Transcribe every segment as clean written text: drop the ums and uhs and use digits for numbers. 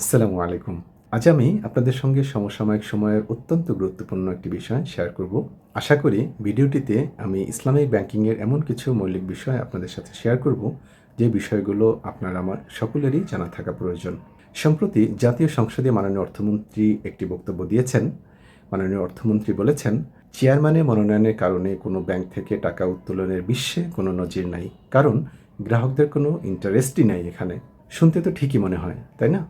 আসসালামু আলাইকুম। আজ আমি আপনাদের সঙ্গে সমসাময়িক সময়ের অত্যন্ত গুরুত্বপূর্ণ একটি বিষয় শেয়ার করব। আশা করি ভিডিওটিতে আমি ইসলামিক ব্যাংকিংয়ের এমন কিছু মৌলিক বিষয় আপনাদের সাথে শেয়ার করব, যে বিষয়গুলো আপনার আমার সকলেরই জানা থাকা প্রয়োজন। সম্প্রতি জাতীয় সংসদে মাননীয় অর্থমন্ত্রী একটি বক্তব্য দিয়েছেন। মাননীয় অর্থমন্ত্রী বলেছেন, চেয়ারম্যানের মনোনয়নের কারণে কোনো ব্যাংক থেকে টাকা উত্তোলনের বিশ্বে কোনো নজির নাই। কারণ গ্রাহকদের কোনো ইন্টারেস্টই নাই এখানে। শুনতে তো ঠিকই মনে হয়, তাই না?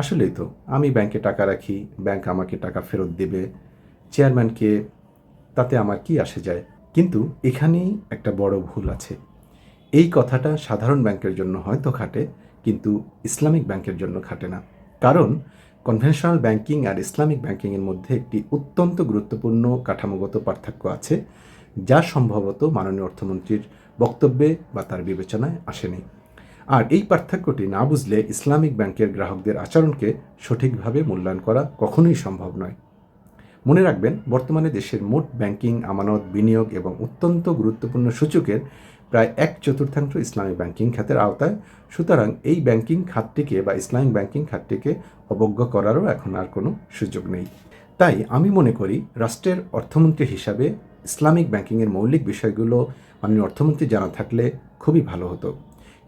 আসলেই তো। আমি ব্যাংকে টাকা রাখি, ব্যাংক আমাকে টাকা ফেরত দেবে। চেয়ারম্যানকে তাতে আমার কি আসে যায়? কিন্তু এখানেই একটা বড় ভুল আছে। এই কথাটা সাধারণ ব্যাংকের জন্য হয়তো খাটে, কিন্তু ইসলামিক ব্যাংকের জন্য খাটে না। কারণ কনভেনশনাল ব্যাংকিং আর ইসলামিক ব্যাংকিংয়ের মধ্যে একটি অত্যন্ত গুরুত্বপূর্ণ কাঠামোগত পার্থক্য আছে, যা সম্ভবত মাননীয় অর্থমন্ত্রীর বক্তব্যে বা তার বিবেচনায় আসেনি। আর এই পার্থক্যটি না বুঝলে ইসলামিক ব্যাংকের গ্রাহকদের আচরণকে সঠিকভাবে মূল্যায়ন করা কখনোই সম্ভব নয়। মনে রাখবেন, বর্তমানে দেশের মোট ব্যাংকিং, আমানত, বিনিয়োগ এবং অত্যন্ত গুরুত্বপূর্ণ সূচকের প্রায় 1/4 ইসলামিক ব্যাংকিং খাতের আওতায়। সুতরাং এই ব্যাংকিং খাতটিকে বা ইসলামিক ব্যাংকিং খাতটিকে অবজ্ঞা করারও এখন আর কোনো সুযোগ নেই। তাই আমি মনে করি, রাষ্ট্রের অর্থমন্ত্রী হিসাবে ইসলামিক ব্যাংকিংয়ের মৌলিক বিষয়গুলো মাননীয় অর্থমন্ত্রী জানা থাকলে খুবই ভালো হতো।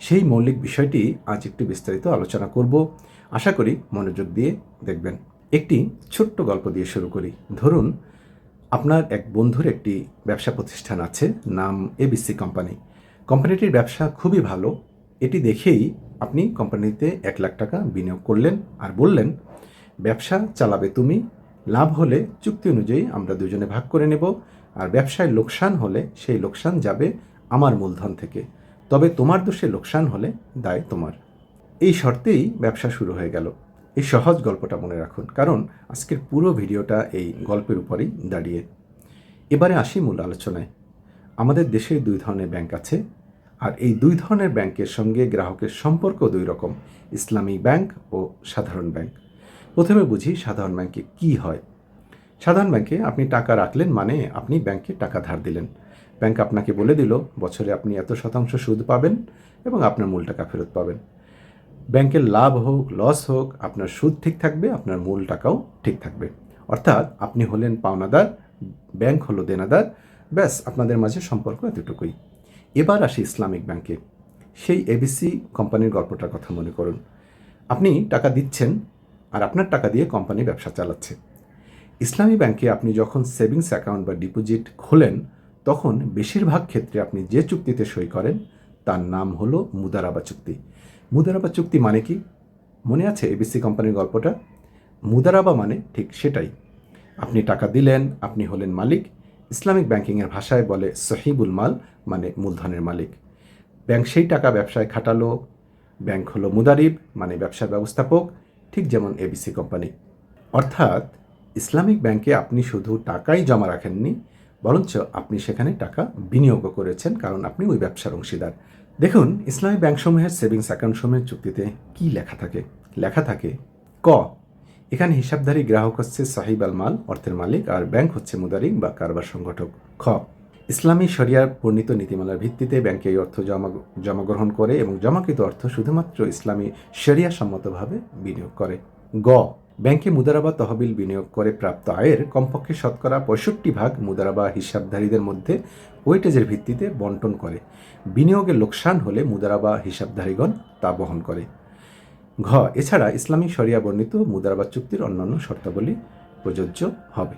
সেই মৌলিক বিষয়টি আজ একটু বিস্তারিত আলোচনা করব। আশা করি মনোযোগ দিয়ে দেখবেন। একটি ছোট্ট গল্প দিয়ে শুরু করি। ধরুন, আপনার এক বন্ধুর একটি ব্যবসা প্রতিষ্ঠান আছে, নাম এবিসি কোম্পানি। কোম্পানিটির ব্যবসা খুবই ভালো। এটি দেখেই আপনি কোম্পানিতে 1 লাখ টাকা বিনিয়োগ করলেন আর বললেন, ব্যবসা চালাবে তুমি, লাভ হলে চুক্তি অনুযায়ী আমরা দুজনে ভাগ করে নেব, আর ব্যবসায় লোকসান হলে সেই লোকসান যাবে আমার মূলধন থেকে। তবে তোমার দোষে লোকসান হলে দায় তোমার। এই শর্তেই ব্যবসা শুরু হয়ে গেল। এই সহজ গল্পটা মনে রাখুন, কারণ আজকের পুরো ভিডিওটা এই গল্পের উপরেই দাঁড়িয়ে। এবারে আসি মূল আলোচনায়। আমাদের দেশে 2 ধরনের ব্যাংক আছে, আর এই 2 ধরনের ব্যাংকের সঙ্গে গ্রাহকের সম্পর্ক 2 রকম: ইসলামী ব্যাংক ও সাধারণ ব্যাংক। প্রথমে বুঝি সাধারণ ব্যাংকে কি হয়। সাধারণ ব্যাংকে আপনি টাকা রাখলেন মানে আপনি ব্যাংকে টাকা ধার দিলেন। ব্যাংক আপনাকে বলে দিল, বছরে আপনি এত শতাংশ সুদ পাবেন এবং আপনার মূল টাকা ফেরত পাবেন। ব্যাংকের লাভ হোক লস হোক, আপনার সুদ ঠিক থাকবে, আপনার মূল টাকাও ঠিক থাকবে। অর্থাৎ আপনি হলেন পাওনাদার, ব্যাংক হলো দেনাদার। ব্যাস, আপনাদের মাঝে সম্পর্ক এতটুকুই। এবার আসি ইসলামিক ব্যাংকে। সেই এবিসি কোম্পানির গল্পটার কথা মনে করুন। আপনি টাকা দিচ্ছেন আর আপনার টাকা দিয়ে কোম্পানি ব্যবসা চালাচ্ছে। ইসলামী ব্যাংকে আপনি যখন সেভিংস অ্যাকাউন্ট বা ডিপোজিট খোলেন, তখন বেশিরভাগ ক্ষেত্রে আপনি যে চুক্তিতে সই করেন তার নাম হলো মুদারাবা চুক্তি। মুদারাবা চুক্তি মানে কি? মনে আছে এবিসি কোম্পানির গল্পটা? মুদারাবা মানে ঠিক সেটাই। আপনি টাকা দিলেন, আপনি হলেন মালিক। ইসলামিক ব্যাংকিংয়ের ভাষায় বলে সহিবুল মাল, মানে মূলধনের মালিক। ব্যাংক সেই টাকা ব্যবসায় খাটালো। ব্যাংক হলো মুদারিব, মানে ব্যবসার ব্যবস্থাপক, ঠিক যেমন এবিসি কোম্পানি। অর্থাৎ ইসলামিক ব্যাংকে আপনি শুধু টাকাই জমা রাখেননি, বরঞ্চ আপনি সেখানে টাকা বিনিয়োগও করেছেন, কারণ আপনি ওই ব্যবসার অংশীদার। দেখুন, ইসলামী ব্যাংকসমূহের সেভিংস অ্যাকাউন্টসমূহের চুক্তিতে কি লেখা থাকে? লেখা থাকে ক, এখানে হিসাবধারী গ্রাহক হচ্ছে সাহিব আল মাল, অর্থের মালিক, আর ব্যাংক হচ্ছে মুদারিক বা কারবার সংগঠক। খ, ইসলামী শরিয়ার বর্ণিত নীতিমালার ভিত্তিতে ব্যাংকে এই অর্থ জমা গ্রহণ করে এবং জমাকৃত অর্থ শুধুমাত্র ইসলামী শরিয়া সম্মতভাবে বিনিয়োগ করে। গ, ব্যাংকে মুদারাবা তহবিল বিনিয়োগ করে প্রাপ্ত আয়ের কমপক্ষে 65% মুদারাবা হিসাবধারীদের মধ্যে ওয়েটেজের ভিত্তিতে বন্টন করে। বিনিয়োগে লোকসান হলে মুদারাবা হিসাবধারীগণ তা বহন করে। ঘ, এছাড়া ইসলামী শরিয়া বর্ণিত মুদারাবা চুক্তির অন্যান্য শর্তাবলী প্রযোজ্য হবে।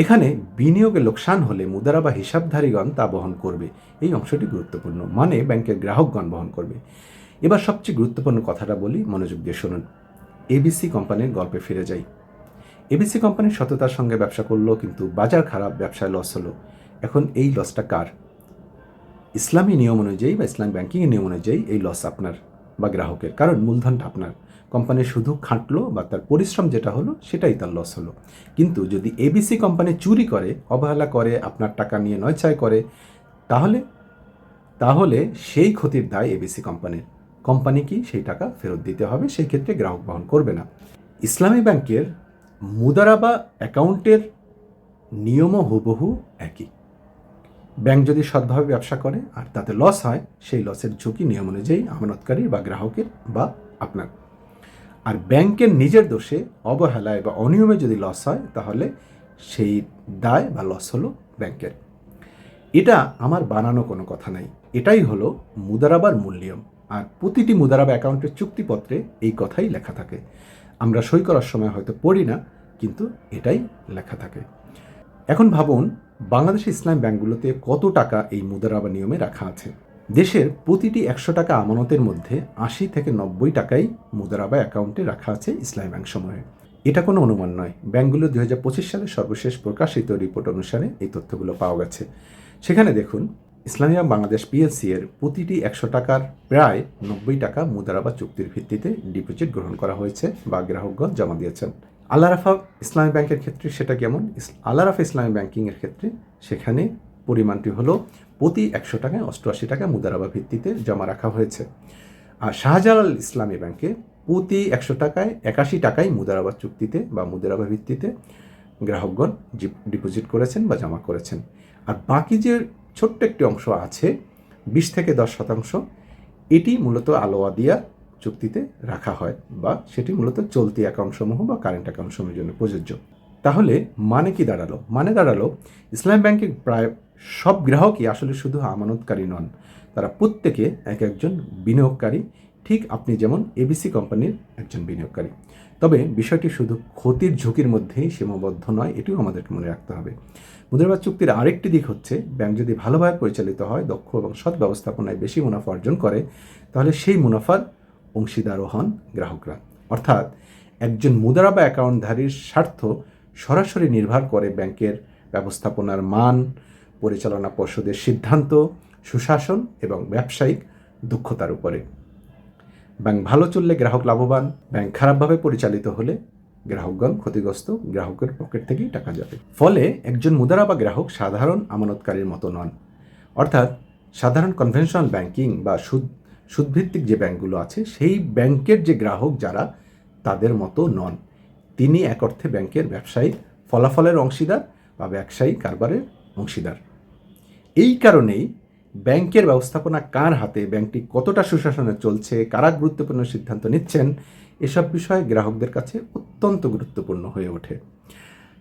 এখানে বিনিয়োগে লোকসান হলে মুদারাবা হিসাবধারীগণ তা বহন করবে। এই অংশটি গুরুত্বপূর্ণ, মানে ব্যাংকের গ্রাহকগণ বহন করবে। এবার সবচেয়ে গুরুত্বপূর্ণ কথাটা বলি, মনোযোগ দিয়ে শুনুন। এবিসি কোম্পানির গল্পে ফিরে যাই। এবিসি কোম্পানির সততার সঙ্গে ব্যবসা করলো, কিন্তু বাজার খারাপ, ব্যবসায় লস হলো। এখন এই লসটা কার? ইসলামী নিয়ম অনুযায়ী বা ইসলাম ব্যাংকিংয়ের নিয়ম অনুযায়ী এই লস আপনার বা গ্রাহকের, কারণ মূলধনটা আপনার। কোম্পানি শুধু খাটলো বা তার পরিশ্রম যেটা হলো সেটাই তার লস হলো। কিন্তু যদি এবিসি কোম্পানি চুরি করে, অবহেলা করে, আপনার টাকা নিয়ে নয়ছয় করে, তাহলে তাহলে সেই ক্ষতির দায় এবিসি কোম্পানির। কোম্পানি কি সেই টাকা ফেরত দিতে হবে, সেই ক্ষেত্রে গ্রাহক বহন করবে না। ইসলামী ব্যাংকের মুদারাবা অ্যাকাউন্টের নিয়মও হুবহু একই। ব্যাংক যদি সৎভাবে ব্যবসা করে আর তাতে লস হয়, সেই লসের ঝুঁকি নিয়ম অনুযায়ী আমানতকারী বা গ্রাহকের বা আপনার। আর ব্যাংকের নিজের দোষে, অবহেলায় বা অনিয়মে যদি লস হয়, তাহলে সেই দায় বা লস হলো ব্যাংকের। এটা আমার বানানো কোনো কথা নাই, এটাই হলো মুদারাবার মূল নিয়ম। আর প্রতিটি মুদারাবা অ্যাকাউন্টের চুক্তিপত্রে এই কথাই লেখা থাকে। আমরা সই করার সময় হয়তো পড়ি না, কিন্তু এটাই লেখা থাকে। এখন ভাবুন, বাংলাদেশি ইসলাম ব্যাংকগুলোতে কত টাকা এই মুদারাবা নিয়মে রাখা আছে। দেশের প্রতিটি 100 টাকা আমানতের মধ্যে 80 থেকে 90 টাকাই মুদারাবা অ্যাকাউন্টে রাখা আছে ইসলামী ব্যাংক সমূহে। এটা কোনো অনুমান নয়, ব্যাংকগুলো 2025 সালে সর্বশেষ প্রকাশিত রিপোর্ট অনুসারে এই তথ্যগুলো পাওয়া গেছে। সেখানে দেখুন, ইসলামিয়া বাংলাদেশ পিএলসি এর প্রতিটি 100 টাকার প্রায় 90 টাকা মুদারাবা চুক্তির ভিত্তিতে ডিপোজিট গ্রহণ করা হয়েছে বা গ্রাহকগণ জমা দিয়েছেন। আল আরাফা ইসলামী ব্যাংকের ক্ষেত্রে সেটা কেমন? আল আরাফা ইসলামী ব্যাংকিংয়ের ক্ষেত্রে সেখানে পরিমাণটি হলো প্রতি 100 টাকায় 88 টাকা মুদারাবা ভিত্তিতে জমা রাখা হয়েছে। আর শাহজালাল ইসলামী ব্যাংকে প্রতি 100 টাকায় 81 টাকাই মুদারাবা চুক্তিতে বা মুদারাবা ভিত্তিতে গ্রাহকগণ ডিপোজিট করেছেন বা জমা করেছেন। আর বাকি যে ছোট্ট একটি অংশ আছে 20 থেকে 10%, এটি মূলত আলোয়াদিয়া চুক্তিতে রাখা হয় বা সেটি মূলত চলতি অ্যাকাউন্টসমূহ বা কারেন্ট অ্যাকাউন্টসমূহের জন্য প্রযোজ্য। তাহলে মানে কি দাঁড়ালো? মানে দাঁড়ালো, ইসলাম ব্যাংকের প্রায় সব গ্রাহকই আসলে শুধু আমানতকারী নন, তারা প্রত্যেকে এক একজন বিনিয়োগকারী, ঠিক আপনি যেমন এবিসি কোম্পানির একজন বিনিয়োগকারী। তবে বিষয়টি শুধু ক্ষতির ঝুঁকির মধ্যেই সীমাবদ্ধ নয়, এটিও আমাদেরকে মনে রাখতে হবে। মুদ্রাবাদ চুক্তির আরেকটি দিক হচ্ছে, ব্যাংক যদি ভালোভাবে পরিচালিত হয়, দক্ষ এবং সৎ ব্যবস্থাপনায় বেশি মুনাফা অর্জন করে, তাহলে সেই মুনাফার অংশীদারও হন গ্রাহকরা। অর্থাৎ একজন মুদারাবা অ্যাকাউন্টধারীর স্বার্থ সরাসরি নির্ভর করে ব্যাংকের ব্যবস্থাপনার মান, পরিচালনা পর্ষদের সিদ্ধান্ত, সুশাসন এবং ব্যবসায়িক দক্ষতার উপরে। ব্যাংক ভালো চললে গ্রাহক লাভবান, ব্যাংক খারাপভাবে পরিচালিত হলে গ্রাহকগণ ক্ষতিগ্রস্ত, গ্রাহকের পকেট থেকেই টাকা যাবে। ফলে একজন মুদারাবা গ্রাহক সাধারণ আমানতকারীর মতো নন। অর্থাৎ সাধারণ কনভেনশনাল ব্যাংকিং বা সুদভিত্তিক যে ব্যাংকগুলো আছে, সেই ব্যাংকের যে গ্রাহক যারা, তাদের মতো নন। তিনি এক অর্থে ব্যাংকের ব্যবসায়িক ফলাফলের অংশীদার বা ব্যবসায়িক কারবারের অংশীদার। এই কারণেই ব্যাংকের ব্যবস্থাপনা কার হাতে, ব্যাংকটি কতটা সুশাসনে চলছে, কারা গুরুত্বপূর্ণ সিদ্ধান্ত নিচ্ছেন, এসব বিষয় গ্রাহকদের কাছে অত্যন্ত গুরুত্বপূর্ণ হয়ে ওঠে।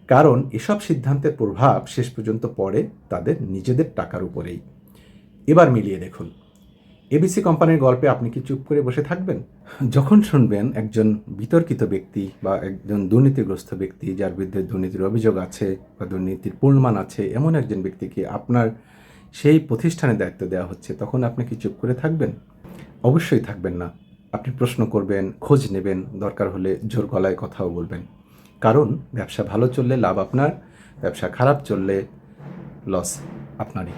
কারণ এসব সিদ্ধান্তের প্রভাব শেষ পর্যন্ত পড়ে তাদের নিজেদের টাকার উপরেই। এবার মিলিয়ে দেখুন, এবিসি কোম্পানির গল্পে আপনি কি চুপ করে বসে থাকবেন? যখন শুনবেন একজন বিতর্কিত ব্যক্তি বা একজন দুর্নীতিগ্রস্ত ব্যক্তি, যার বিরুদ্ধে দুর্নীতির অভিযোগ আছে বা দুর্নীতির প্রমাণ আছে, এমন একজন ব্যক্তিকে আপনার সেই প্রতিষ্ঠানে দায়িত্ব দেওয়া হচ্ছে, তখন আপনি কি চুপ করে থাকবেন? অবশ্যই থাকবেন না। আপনি প্রশ্ন করবেন, খোঁজ নেবেন, দরকার হলে জোর গলায় কথাও বলবেন। কারণ ব্যবসা ভালো চললে লাভ আপনার, ব্যবসা খারাপ চললে লস আপনারই।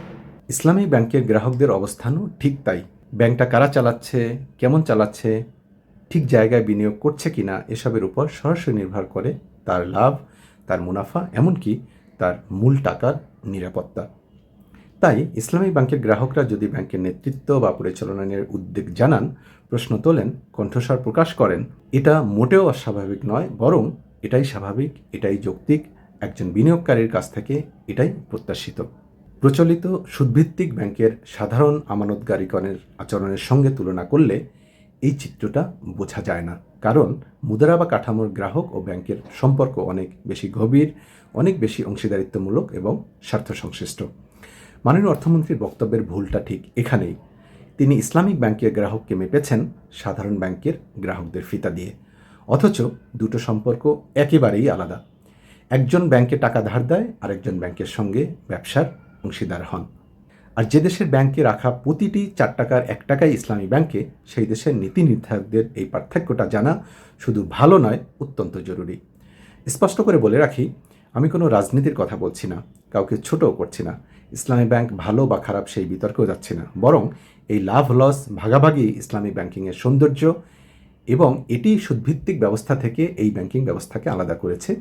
ইসলামী ব্যাংকের গ্রাহকদের অবস্থানও ঠিক তাই। ব্যাংকটা কারা চালাচ্ছে, কেমন চালাচ্ছে, ঠিক জায়গায় বিনিয়োগ করছে কিনা, এসবের উপর সরাসরি নির্ভর করে তার লাভ, তার মুনাফা, এমনকি তার মূল টাকার নিরাপত্তা। তাই ইসলামী ব্যাংকের গ্রাহকরা যদি ব্যাংকের নেতৃত্ব বা পরিচালনা নিয়ে উদ্বেগ জানান, প্রশ্ন তোলেন, কণ্ঠস্বর প্রকাশ করেন, এটা মোটেও অস্বাভাবিক নয়, বরং এটাই স্বাভাবিক, এটাই যৌক্তিক। একজন বিনিয়োগকারীর কাছ থেকে এটাই প্রত্যাশিত। প্রচলিত সুদভিত্তিক ব্যাংকের সাধারণ আমানতকারীগণের আচরণের সঙ্গে তুলনা করলে এই চিত্রটা বোঝা যায় না। কারণ মুদারাবা কাঠামোর গ্রাহক ও ব্যাংকের সম্পর্ক অনেক বেশি গভীর, অনেক বেশি অংশীদারিত্বমূলক এবং স্বার্থ সংশ্লিষ্ট। মাননীয় অর্থমন্ত্রীর বক্তব্যের ভুলটা ঠিক এখানেই। তিনি ইসলামিক ব্যাংকের গ্রাহককে মেপেছেন সাধারণ ব্যাংকের গ্রাহকদের ফিতা দিয়ে, অথচ দুটো সম্পর্ক একেবারেই আলাদা। একজন ব্যাংকে টাকা ধার দেয়, আরেকজন ব্যাংকের সঙ্গে ব্যবসার অংশীদার হন। আর যে দেশের ব্যাংকে রাখা প্রতিটি 4 টাকার 1 টাকাই ইসলামী ব্যাংকে, সেই দেশের নীতি নির্ধারকদের এই পার্থক্যটা জানা শুধু ভালো নয়, অত্যন্ত জরুরি। স্পষ্ট করে বলে রাখি, আমি কোনো রাজনীতির কথা বলছি না, কাউকে ছোটও করছি না, ইসলামী ব্যাংক ভালো বা খারাপ সেই বিতর্কেও যাচ্ছি না। বরং এই লাভ লস ভাগাভাগি ইসলামী ব্যাংকিংয়ের সৌন্দর্য, এবং এটি সুদভিত্তিক ব্যবস্থা থেকে এই ব্যাংকিং ব্যবস্থাকে আলাদা করেছে।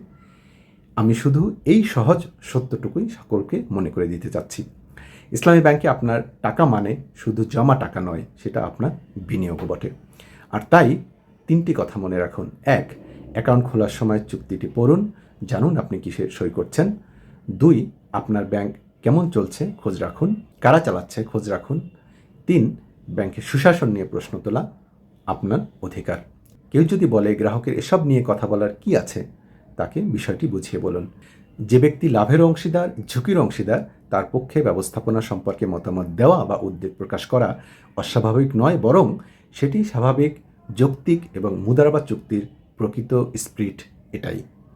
আমি শুধু এই সহজ সত্যটুকুই সকলকে মনে করে দিতে চাচ্ছি। ইসলামী ব্যাংকে আপনার টাকা মানে শুধু জমা টাকা নয়, সেটা আপনার বিনিয়োগও বটে। আর তাই 3টি কথা মনে রাখুন। 1, অ্যাকাউন্ট খোলার সময় চুক্তিটি পড়ুন, জানুন আপনি কিসের সই করছেন। 2, আপনার ব্যাংক কেমন চলছে খোঁজ রাখুন, কারা চালাচ্ছে খোঁজ রাখুন। 3, ব্যাংকের সুশাসন নিয়ে প্রশ্ন তোলা আপনার অধিকার। কেউ যদি বলে গ্রাহকের এসব নিয়ে কথা বলার কি আছে, তাকে বিষয়টি বুঝিয়ে বলুন। যে ব্যক্তি লাভের অংশীদার, ঝুঁকির অংশীদার, তার পক্ষে ব্যবস্থাপনা সম্পর্কে মতামত দেওয়া বা উদ্বেগ প্রকাশ করা অস্বাভাবিক নয়, বরং সেটি স্বাভাবিক, যৌক্তিক এবং মুদারাবা চুক্তির প্রকৃত স্পিরিট এটাই।